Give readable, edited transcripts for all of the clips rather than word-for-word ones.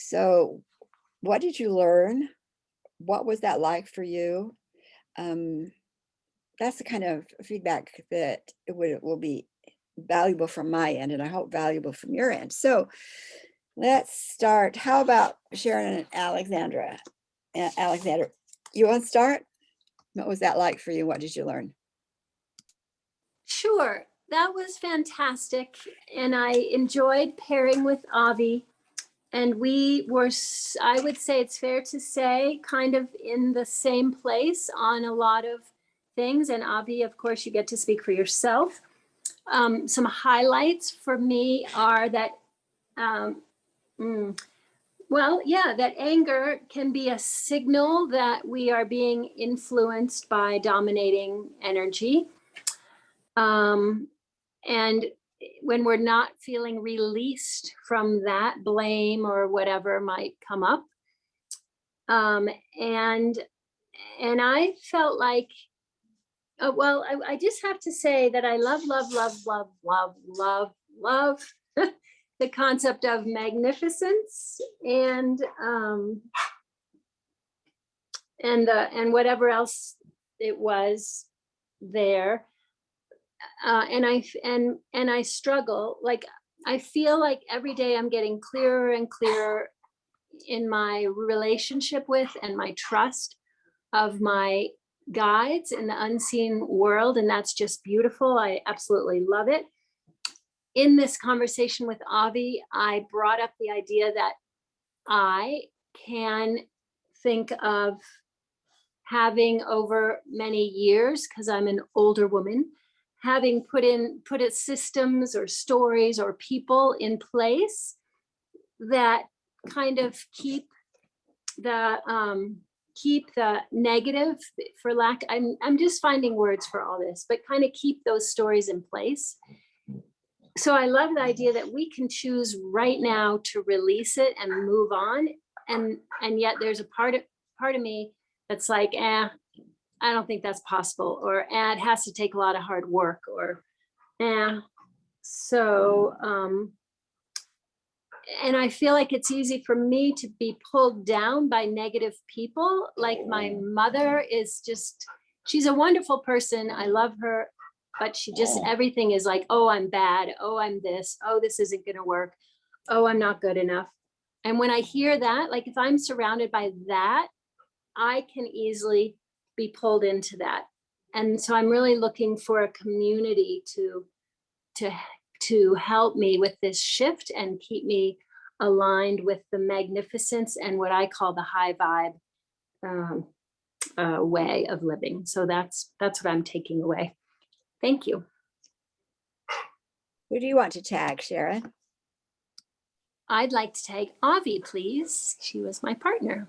So what did you learn? What was that like for you? Um, that's the kind of feedback that will be valuable from my end, and I hope valuable from your end. So let's start. How about Sharon and Alexandra? Alexandra, you want to start? What was that like for you? What did you learn? Sure, that was fantastic. And I enjoyed pairing with Avi. And we were, I would say it's fair to say, kind of in the same place on a lot of things. And Avi, of course, you get to speak for yourself. Some highlights for me are that, that anger can be a signal that we are being influenced by dominating energy. And when we're not feeling released from that, blame or whatever might come up. And I felt like, I just have to say that I love the concept of magnificence and whatever else it was there. And I struggle, like, I feel like every day I'm getting clearer and clearer in my relationship with and my trust of my guides in the unseen world. And that's just beautiful. I absolutely love it. In this conversation with Avi, I brought up the idea that I can think of having over many years, because I'm an older woman, having put it systems or stories or people in place that kind of keep the negative, for lack, I'm just finding words for all this, but kind of keep those stories in place. So I love the idea that we can choose right now to release it and move on. And yet there's a part of me that's like, I don't think that's possible, or it has to take a lot of hard work, or so and I feel like it's easy for me to be pulled down by negative people. Like my mother is just, she's a wonderful person. I love her, but she just, everything is like, oh, I'm bad. Oh, I'm this. Oh, this isn't going to work. Oh, I'm not good enough. And when I hear that, like if I'm surrounded by that, I can easily be pulled into that. And so I'm really looking for a community to help me with this shift and keep me aligned with the magnificence and what I call the high vibe way of living. So that's what I'm taking away. Thank you. Who do you want to tag, Sharon? I'd like to tag Avi, please. She was my partner.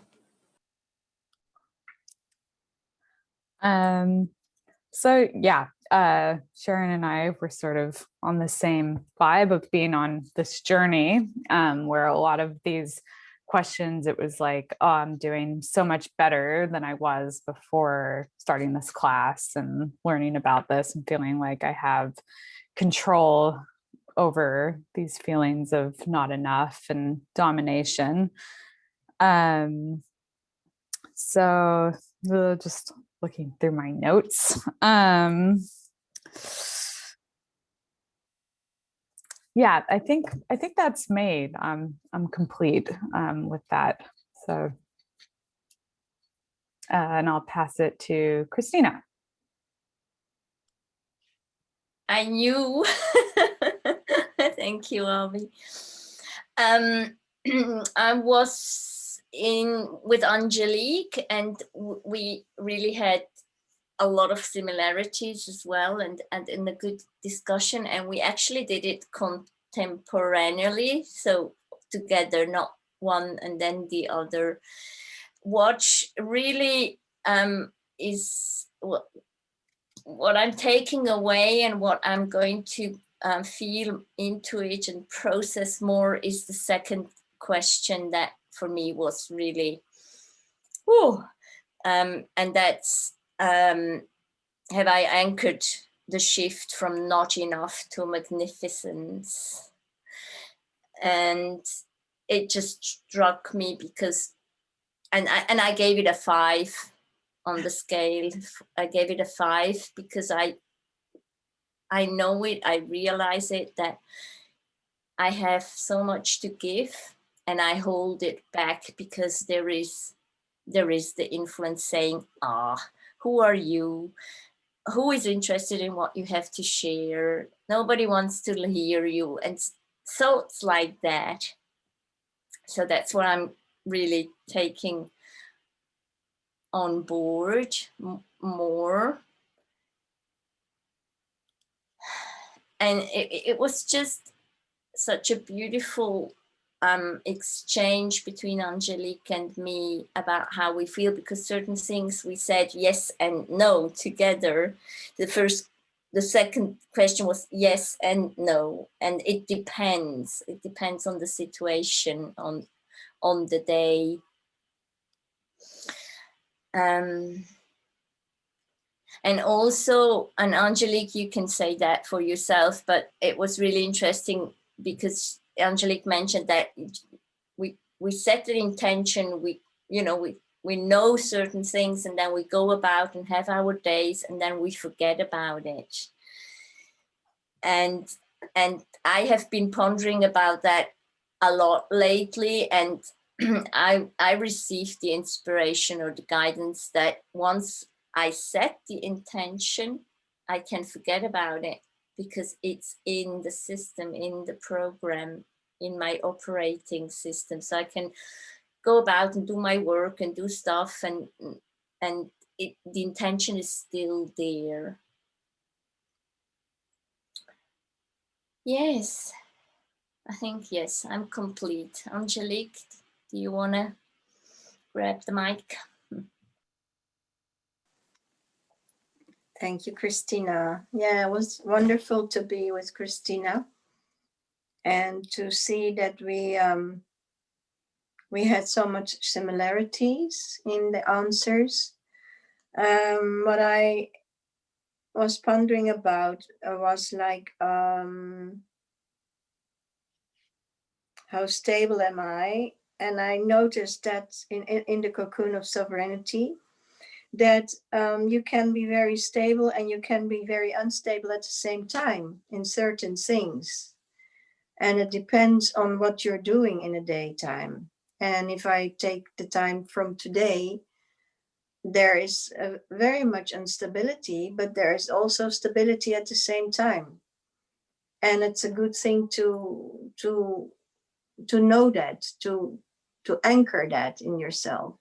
So yeah, Sharon and I were sort of on the same vibe of being on this journey, where a lot of these questions, it was like, oh, I'm doing so much better than I was before starting this class and learning about this and feeling like I have control over these feelings of not enough and domination. So just looking through my notes. Yeah, I think that's made. I'm complete with that. So, and I'll pass it to Christina. I knew. Thank you, Avi. I was with Angelique, and we really had a lot of similarities as well, and in a good discussion, and we actually did it contemporaneously, so together, not one and then the other. Watch really is what I'm taking away, and what I'm going to feel into it and process more is the second question that for me was really, and that's, have I anchored the shift from not enough to magnificence? And it just struck me because, and I gave it a 5 on the scale. I gave it a 5 because I know it, I realize it, that I have so much to give and I hold it back because there is the influence saying, who are you? Who is interested in what you have to share? Nobody wants to hear you. And so it's like that. So that's what I'm really taking on board more. And it was just such a beautiful exchange between Angelique and me about how we feel, because certain things we said yes and no together. The second question was yes and no, and it depends. It depends on the situation, on the day. And also, and Angelique, you can say that for yourself, but it was really interesting because Angelique mentioned that we set the intention, we know certain things, and then we go about and have our days, and then we forget about it. And I have been pondering about that a lot lately, and I received the inspiration or the guidance that once I set the intention, I can forget about it because it's in the system, in the program, in my operating system. So I can go about and do my work and do stuff, and the intention is still there. Yes, I think, yes, I'm complete. Angelique, do you want to grab the mic? Thank you, Christina. Yeah, it was wonderful to be with Christina and to see that we had so much similarities in the answers. What I was pondering about was like, how stable am I? And I noticed that in the cocoon of sovereignty, that you can be very stable and you can be very unstable at the same time in certain things. And it depends on what you're doing in the daytime. And if I take the time from today, there is very much instability, but there is also stability at the same time. And it's a good thing to know that, to anchor that in yourself,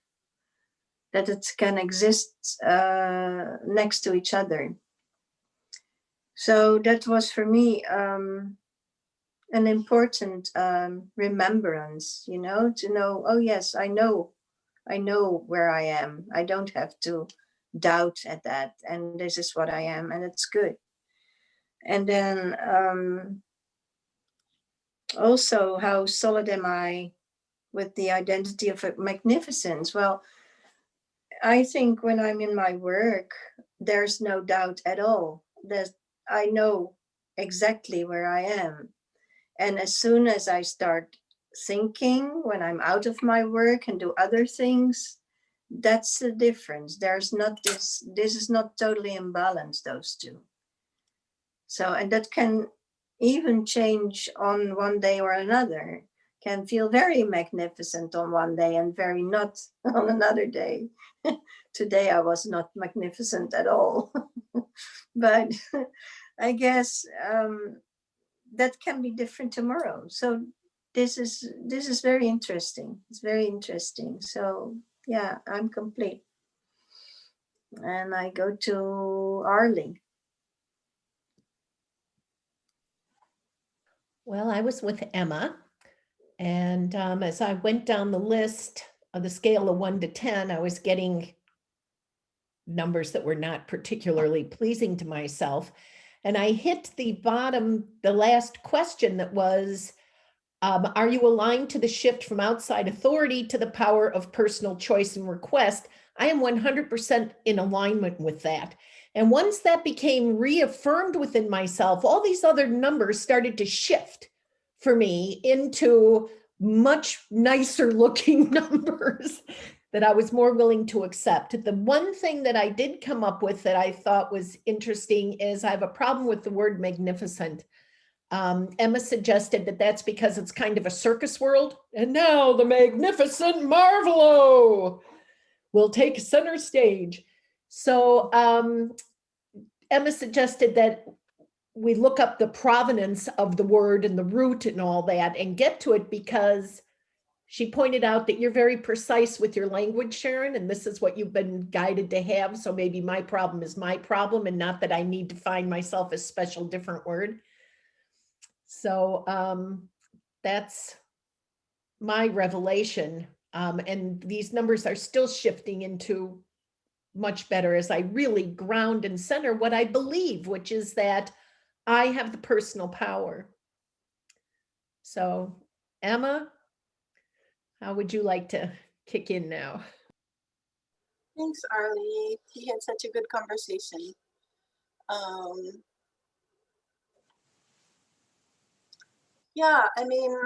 that it can exist next to each other. So that was for me an important remembrance, to know, oh yes, I know where I am. I don't have to doubt at that, and this is what I am, and it's good. And then also, how solid am I with the identity of magnificence? Well, I think when I'm in my work, there's no doubt at all that I know exactly where I am. And as soon as I start thinking, when I'm out of my work and do other things, that's the difference. There's not this is not totally imbalanced, those two. So, and that can even change on one day or another, can feel very magnificent on one day and very not on another day. Today I was not magnificent at all. But I guess that can be different tomorrow. So this is very interesting. It's very interesting. So yeah, I'm complete. And I go to Arlie. Well, I was with Emma, and as I went down the list of the scale of 1 to 10, I was getting numbers that were not particularly pleasing to myself. And I hit the bottom, the last question that was, are you aligned to the shift from outside authority to the power of personal choice and request? I am 100% in alignment with that. And once that became reaffirmed within myself, all these other numbers started to shift for me into much nicer looking numbers that I was more willing to accept. The one thing that I did come up with that I thought was interesting is I have a problem with the word magnificent. Emma suggested that that's because it's kind of a circus world. And now the magnificent Marvelo will take center stage. So Emma suggested that we look up the provenance of the word and the root and all that and get to it, because she pointed out that you're very precise with your language, Sharon, and this is what you've been guided to have. So maybe my problem is my problem and not that I need to find myself a special different word. So that's my revelation. And these numbers are still shifting into much better as I really ground and center what I believe, which is that I have the personal power. So Emma, how would you like to kick in now? Thanks, Arlie. We had such a good conversation. Yeah, I mean,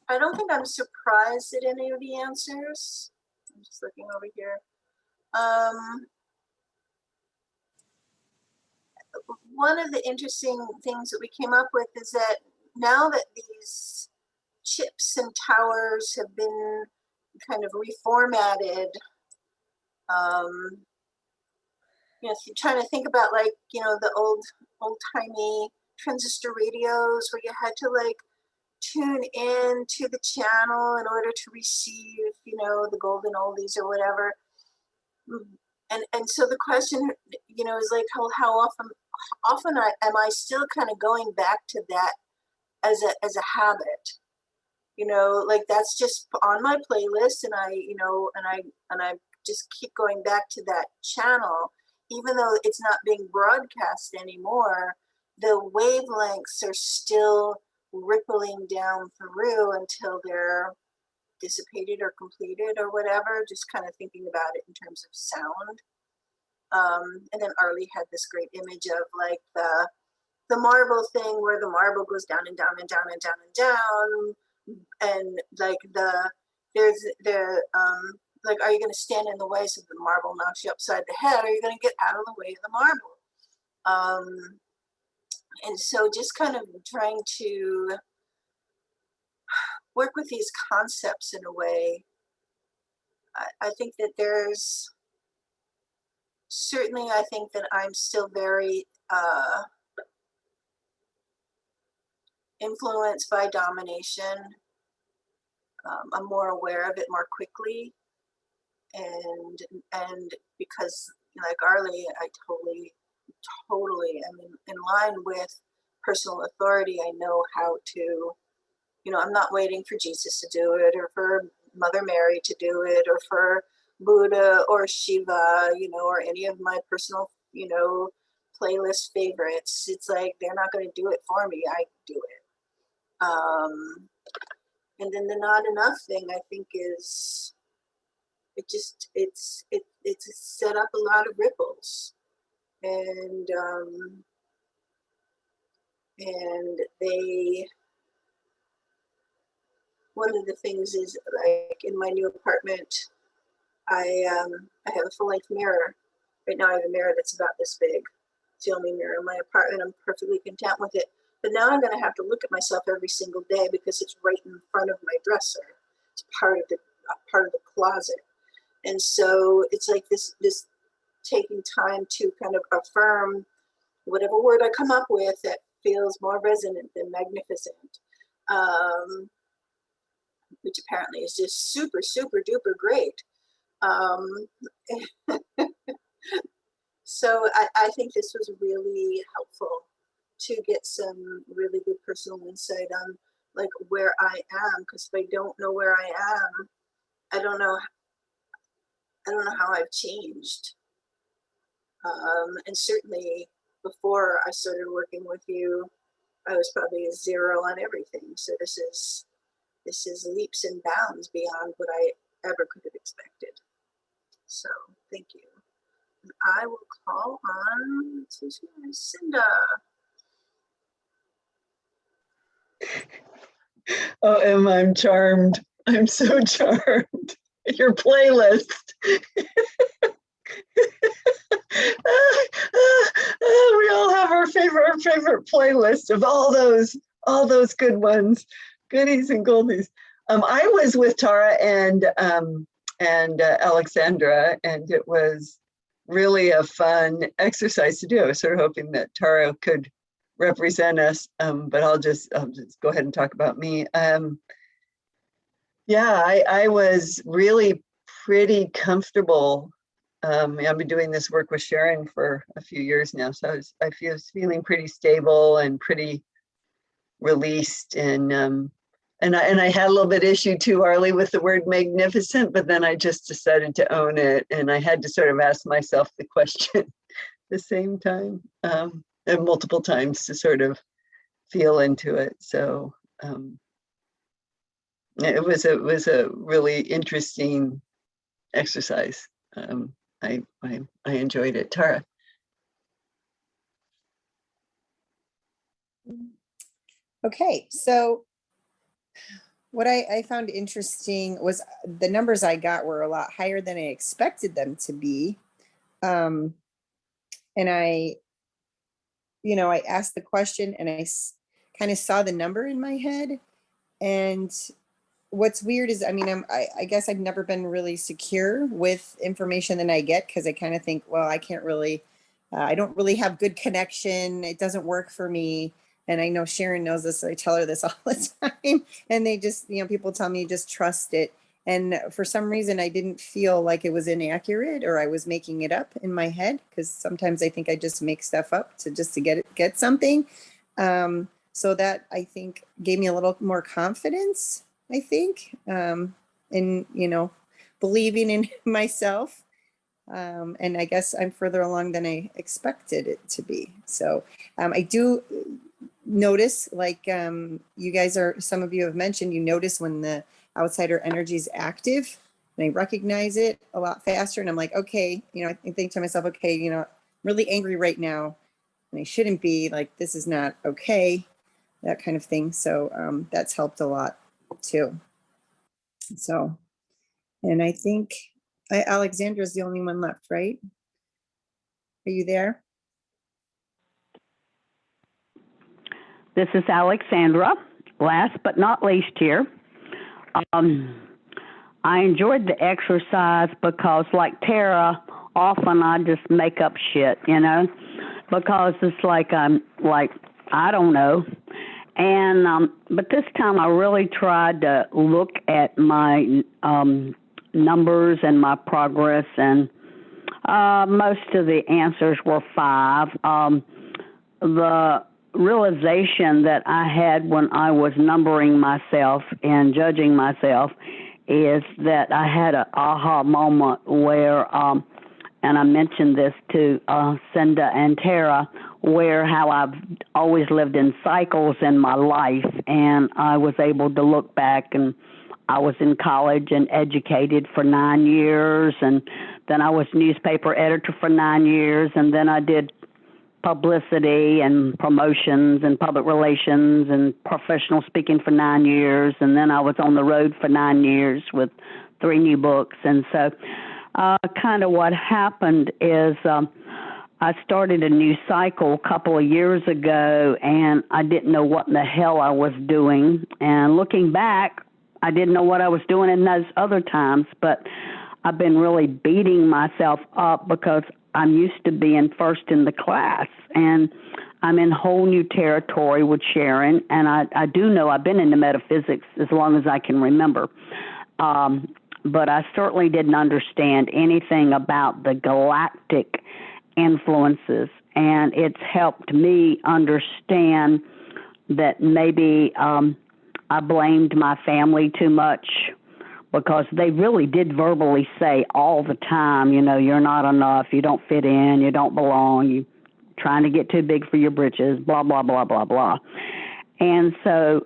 I don't think I'm surprised at any of the answers. I'm just looking over here. One of the interesting things that we came up with is that now that these chips and towers have been kind of reformatted, you know, if you're trying to think about, like, you know, the old-timey transistor radios where you had to like tune in to the channel in order to receive, you know, the golden oldies or whatever. And so the question, you know, is like how often am I still kind of going back to that as a habit? You know, like that's just on my playlist, and I, you know, and I just keep going back to that channel, even though it's not being broadcast anymore. The wavelengths are still rippling down through until they're dissipated or completed or whatever. Just kind of thinking about it in terms of sound. And then Arlie had this great image of like the marble thing where the marble goes down and down and down and down and down. And like there's the like, are you going to stand in the way so the marble knocks you upside the head, or are you going to get out of the way of the marble? And so just kind of trying to work with these concepts in a way. I think that there's certainly, I think that I'm still very influenced by domination. I'm more aware of it more quickly, and because, you know, like Arlie, I totally am in line with personal authority. I know how to, you know, I'm not waiting for Jesus to do it, or for Mother Mary to do it, or for Buddha or Shiva, you know, or any of my personal, you know, playlist favorites. It's like they're not going to do it for me. I do it. And then the not enough thing, I think, is it's set up a lot of ripples, and they, one of the things is, like, in my new apartment, I have a full-length mirror. Right now I have a mirror that's about this big. It's the only mirror in my apartment. I'm perfectly content with it. But now I'm going to have to look at myself every single day because it's right in front of my dresser. It's part of the closet. And so it's like this taking time to kind of affirm whatever word I come up with that feels more resonant than magnificent, which apparently is just super, super duper great. So I think this was really helpful to get some really good personal insight on like where I am, because if I don't know where I am, I don't know how I've changed. And certainly before I started working with you, I was probably a 0 on everything. So this is leaps and bounds beyond what I ever could have expected. So thank you. I will call on Cinda. Oh, Emma, I'm charmed. I'm so charmed. Your playlist. We all have our favorite playlist of all those good ones, goodies and goldies. I was with Tara and Alexandra, and it was really a fun exercise to do. I was sort of hoping that Tara could represent us, but I'll just go ahead and talk about me. Yeah, I was really pretty comfortable. I've been doing this work with Sharon for a few years now, so I was feeling pretty stable and pretty released, and I had a little bit issue too, Arlie, with the word magnificent, but then I just decided to own it, and I had to sort of ask myself the question at the same time, and multiple times to sort of feel into it. So it was a really interesting exercise. I enjoyed it. Tara. Okay, so what I found interesting was the numbers I got were a lot higher than I expected them to be. And I asked the question and I kind of saw the number in my head. And what's weird is, I guess I've never been really secure with information that I get, because I kind of think, well, I can't really, I don't really have good connection. It doesn't work for me. And I know Sharon knows this, so I tell her this all the time. And they just, people tell me just trust it. And for some reason, I didn't feel like it was inaccurate or I was making it up in my head, because sometimes I think I just make stuff up to get something. So that, I think, gave me a little more confidence, I think, in, believing in myself. And I guess I'm further along than I expected it to be. So I do notice, like you guys some of you have mentioned, you notice when the outsider energy is active, and I recognize it a lot faster. And I'm like, okay, I think to myself, okay, I'm really angry right now and I shouldn't be, like, this is not okay, that kind of thing. So that's helped a lot too. So, and I think Alexandra's the only one left, right? Are you there? This is Alexandra, last but not least here. I enjoyed the exercise because, like Tara, often I just make up shit, because it's like I don't know. And but this time I really tried to look at my numbers and my progress, and most of the answers were 5. The realization that I had when I was numbering myself and judging myself is that I had an aha moment where, and I mentioned this to Cinda and Tara, how I've always lived in cycles in my life, and I was able to look back, and I was in college and educated for 9 years, and then I was newspaper editor for 9 years, and then I did publicity and promotions and public relations and professional speaking for 9 years. And then I was on the road for 9 years with 3 new books. And so kind of what happened is I started a new cycle a couple of years ago, and I didn't know what in the hell I was doing. And looking back, I didn't know what I was doing in those other times, but I've been really beating myself up because I'm used to being first in the class, and I'm in whole new territory with Sharon. And I do know I've been into metaphysics as long as I can remember. But I certainly didn't understand anything about the galactic influences. And it's helped me understand that maybe I blamed my family too much, because they really did verbally say all the time, you're not enough, you don't fit in, you don't belong, you're trying to get too big for your britches, blah, blah, blah, blah, blah. And so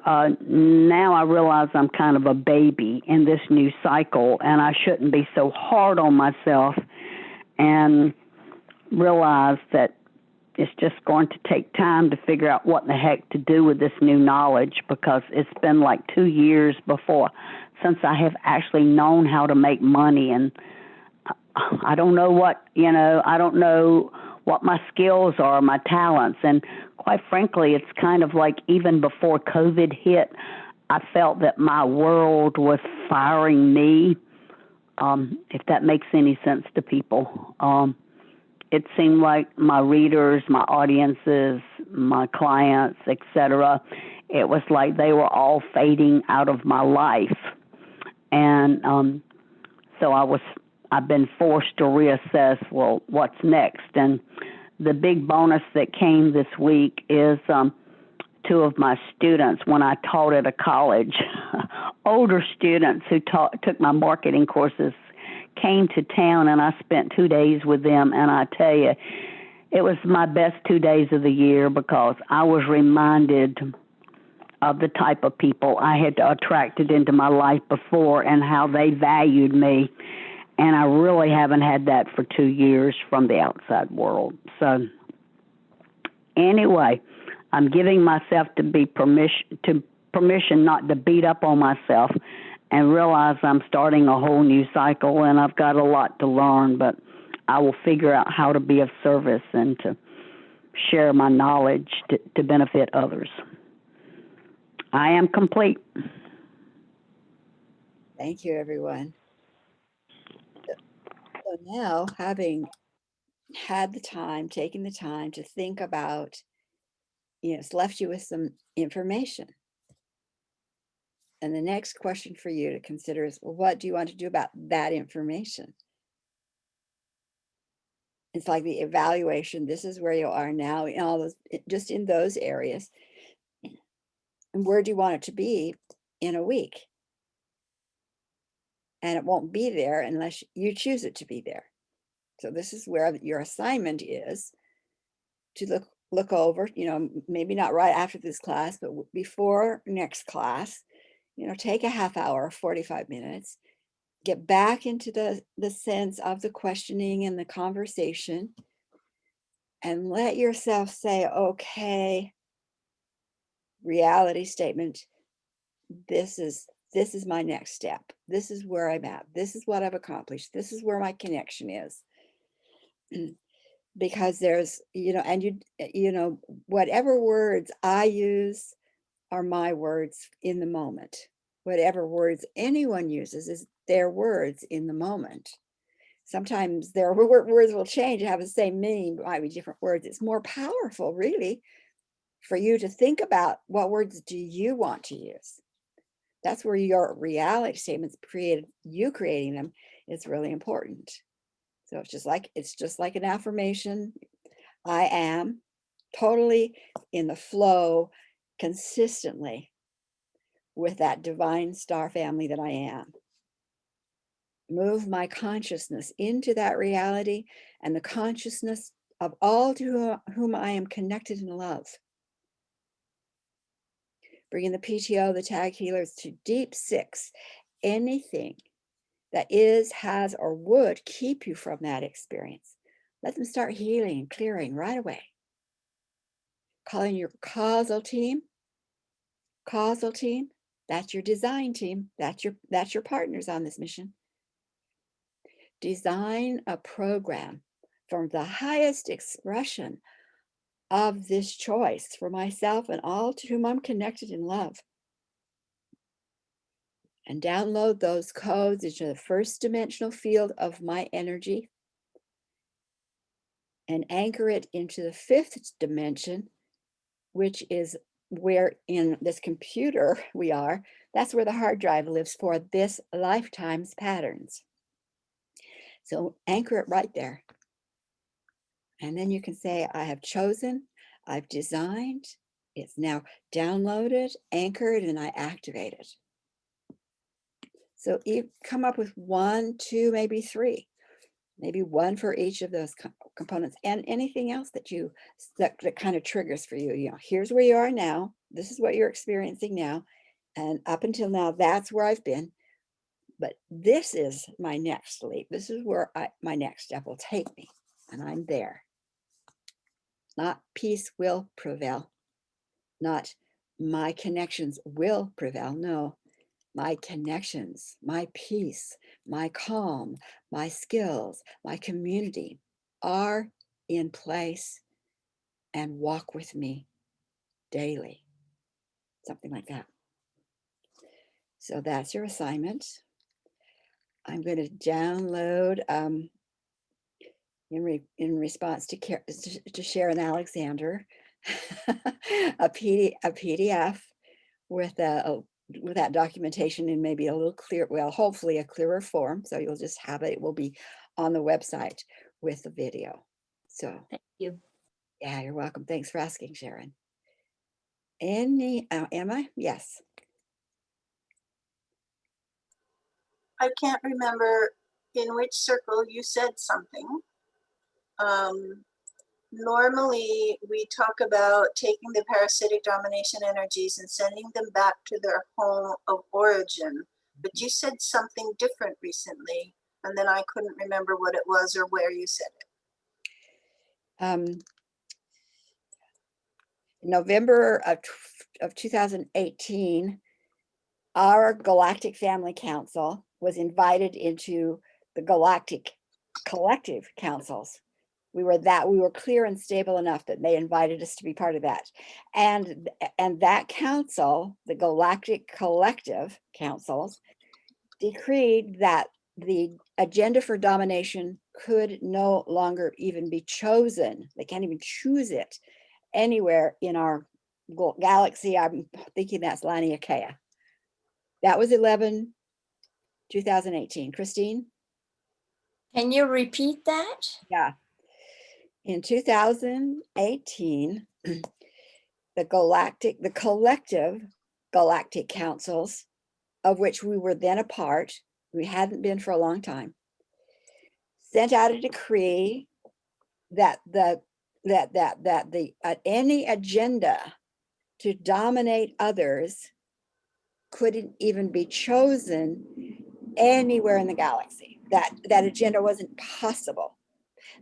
now I realize I'm kind of a baby in this new cycle, and I shouldn't be so hard on myself, and realize that it's just going to take time to figure out what the heck to do with this new knowledge, because it's been like 2 years since I have actually known how to make money. And I don't know I don't know what my skills are, my talents. And quite frankly, it's kind of like even before COVID hit, I felt that my world was firing me, if that makes any sense to people. It seemed like my readers, my audiences, my clients, etc., it was like they were all fading out of my life. And so I've been forced to reassess, well, what's next? And the big bonus that came this week is 2 of my students, when I taught at a college, older students who took my marketing courses, came to town, and I spent 2 days with them. And I tell you, it was my best 2 days of the year, because I was reminded of the type of people I had attracted into my life before and how they valued me. And I really haven't had that for 2 years from the outside world. So anyway, I'm giving myself permission not to beat up on myself, and realize I'm starting a whole new cycle, and I've got a lot to learn, but I will figure out how to be of service and to share my knowledge to benefit others. I am complete. Thank you, everyone. So now, having had the time, taking the time to think about, it's left you with some information. And the next question for you to consider is, well, what do you want to do about that information? It's like the evaluation. This is where you are now in all those, just in those areas. And where do you want it to be in a week? And it won't be there unless you choose it to be there. So this is where your assignment is, to look over, maybe not right after this class, but before next class, take a half hour, 45 minutes, get back into the sense of the questioning and the conversation, and let yourself say, okay, reality statement, this is my next step. This is where I'm at. This is what I've accomplished. This is where my connection is. Because there's, and whatever words I use are my words in the moment. Whatever words anyone uses is their words in the moment. Sometimes their words will change and have the same meaning, but might be different words. It's more powerful, really, for you to think about what words do you want to use. That's where your reality statements creating them is really important. So it's just like an affirmation. I am totally in the flow consistently with that divine star family that I am. Move my consciousness into that reality and the consciousness of all to whom I am connected in love. Bringing the PTO, the tag healers, to deep 6, anything that is, has, or would keep you from that experience. Let them start healing and clearing right away. Calling your causal team, that's your design team. That's your partners on this mission. Design a program from the highest expression of this choice for myself and all to whom I'm connected in love. And download those codes into the first dimensional field of my energy and anchor it into the 5th dimension, which is where in this computer we are. That's where the hard drive lives for this lifetime's patterns. So anchor it right there. And then you can say, I have chosen, I've designed, it's now downloaded, anchored, and I activate it. So you come up with 1, 2, maybe 3, maybe 1 for each of those components, and anything else that kind of triggers for you. Here's where you are now. This is what you're experiencing now. And up until now, that's where I've been. But this is my next leap. This is where my next step will take me. And I'm there. not peace will prevail, not my connections will prevail. No, my connections, my peace, my calm, my skills, my community are in place and walk with me daily. Something like that. So that's your assignment. I'm going to download in response to Sharon Alexander a PDF with that documentation in maybe a little clear, well, hopefully a clearer form. So you'll just have it. It will be on the website with the video. So Thank you. yeah, you're welcome. Thanks for asking, Sharon. Am I? Yes. I can't remember in which circle you said something. Normally, we talk about taking the parasitic domination energies and sending them back to their home of origin. But you said something different recently, and then I couldn't remember what it was or where you said it. November of 2018, our Galactic Family Council was invited into the Galactic Collective Councils. We were clear and stable enough that they invited us to be part of that. And that council, the Galactic Collective Councils, decreed that the agenda for domination could no longer even be chosen. They can't even choose it anywhere in our galaxy. I'm thinking that's Laniakea. That was 11/2018. Christine? Can you repeat that? Yeah. In 2018, the collective galactic councils, of which we were then a part, we hadn't been for a long time, sent out a decree that any agenda to dominate others couldn't even be chosen anywhere in the galaxy. That agenda wasn't possible.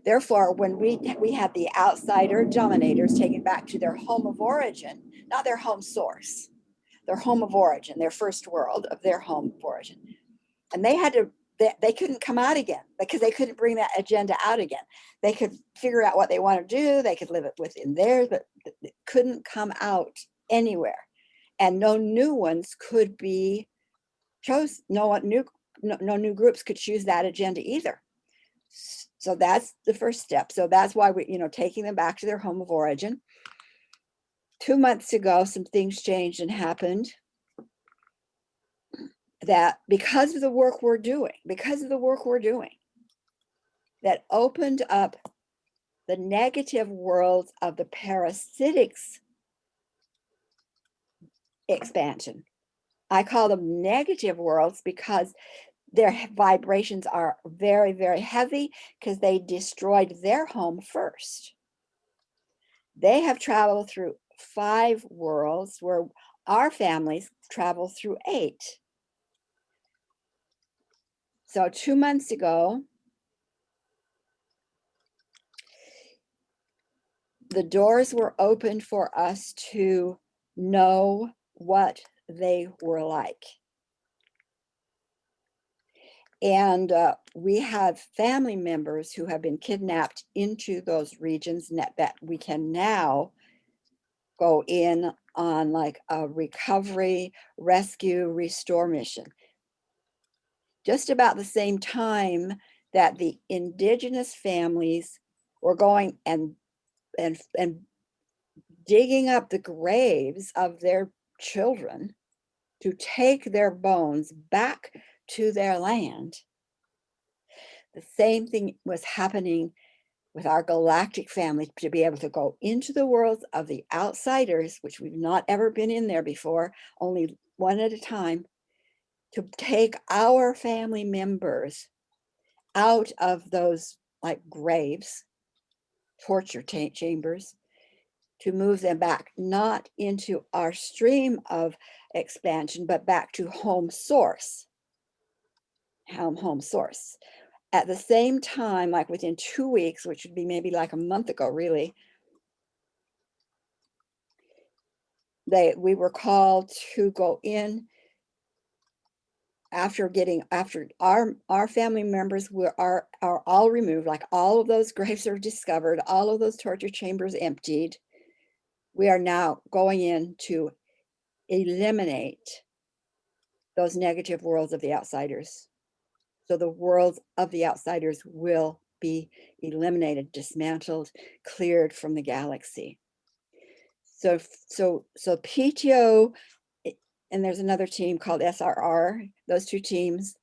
Therefore, when we had the outsider dominators taken back to their home of origin, not their home source, their home of origin, their first world of their home of origin, and they couldn't come out again because they couldn't bring that agenda out again. They could figure out what they want to do. They could live it within theirs, but it couldn't come out anywhere. And no new ones could be chosen. No new groups could choose that agenda either. So that's the first step. So that's why we, taking them back to their home of origin. 2 months ago, some things changed and happened that because of the work we're doing, that opened up the negative worlds of the parasitics expansion. I call them negative worlds because their vibrations are very, very heavy because they destroyed their home first. They have traveled through 5 worlds where our families travel through 8. So 2 months ago, the doors were opened for us to know what they were like. And we have family members who have been kidnapped into those regions that we can now go in on like a recovery, rescue, restore mission. Just about the same time that the indigenous families were going and digging up the graves of their children to take their bones back to their land. The same thing was happening with our galactic family to be able to go into the worlds of the outsiders, which we've not ever been in there before, only one at a time, to take our family members out of those like graves, torture chambers, to move them back, not into our stream of expansion, but back to home source. Home source. At the same time, like within 2 weeks, which would be maybe like a month ago, really, we were called to go in after our family members are all removed, like all of those graves are discovered, all of those torture chambers emptied. We are now going in to eliminate those negative worlds of the outsiders. So the worlds of the outsiders will be eliminated, dismantled, cleared from the galaxy. So PTO, and there's another team called SRR, those two teams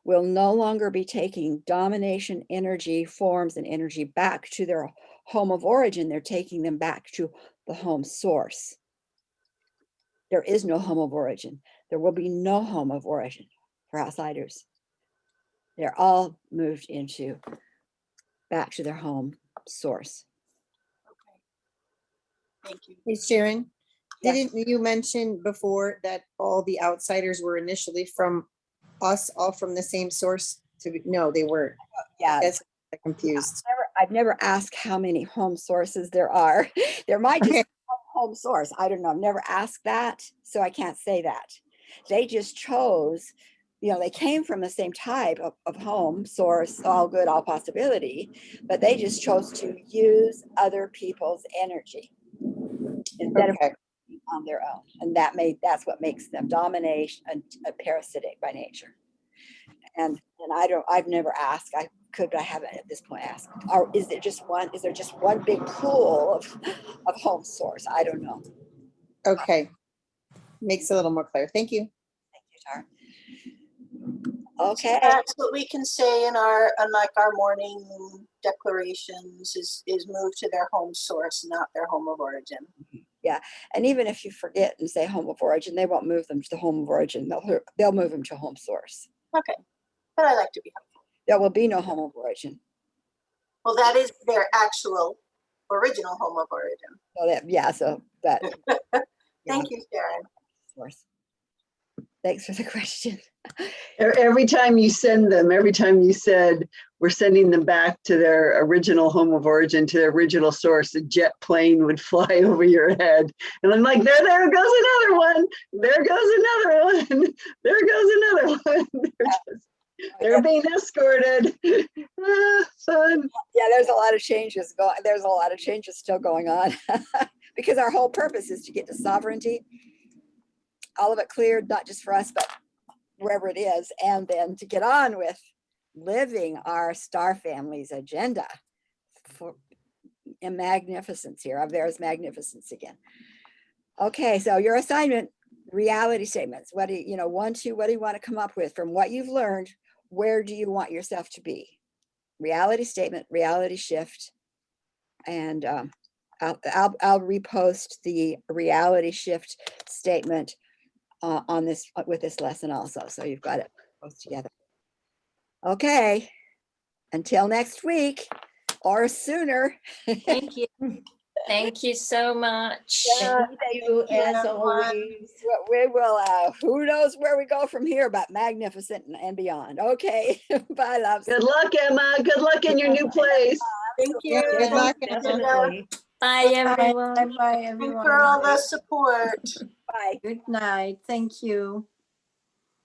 will no longer be taking domination energy forms and energy back to their home of origin. They're taking them back to the home source. There is no home of origin. There will be no home of origin for outsiders. They're all moved into back to their home source. Okay. Thank you. Hey, Sharon, Yes. didn't you mention before that all the outsiders were initially from us, all from the same source? No, they weren't. Yeah, That's confused. I've never asked how many home sources there are. There might just Okay. be one home source. I don't know. I've never asked that, so I can't say that. They just chose, they came from the same type of home source, all good, all possibility, but they just chose to use other people's energy instead of Okay. on their own. And that's what makes them domination and parasitic by nature. And I've never asked. I haven't at this point asked. Or is there just one big pool of home source? I don't know. Okay. Makes a little more clear. Thank you. Thank you, Tara. Okay. That's what we can say in our morning declarations is move to their home source, not their home of origin. Yeah, and even if you forget and say home of origin, they won't move them to the home of origin. They'll move them to home source. Okay, but I like to be helpful. There will be no home of origin. Well, that is their actual original home of origin. So that. Thank you, Sharon. Source. Thanks for the question. Every time you send them, every time you said we're sending them back to their original home of origin, to their original source, a jet plane would fly over your head. And I'm like, there goes another one. There goes another one. There goes another one. They're being escorted. Fun. Yeah, there's a lot of changes going. There's a lot of changes still going on because our whole purpose is to get to sovereignty. All of it cleared, not just for us, but wherever it is, and then to get on with living our star family's agenda for in magnificence here. There's magnificence again. Okay, so your assignment, reality statements. What do you, what do you want to come up with from what you've learned? Where do you want yourself to be? Reality statement, reality shift, and I'll repost the reality shift statement on this with this lesson also, so you've got it both together. Okay, until next week or sooner. Thank you. Thank you so much. Yeah, Thank you, as everyone. always. we will. Who knows where we go from here, but magnificent and beyond. Okay, bye, loves. Good luck, Emma. Good luck in your new place. Thank you. Good luck. Definitely. Bye, everyone. Bye, Thanks everyone. for all the support. Bye. Good night. Thank you.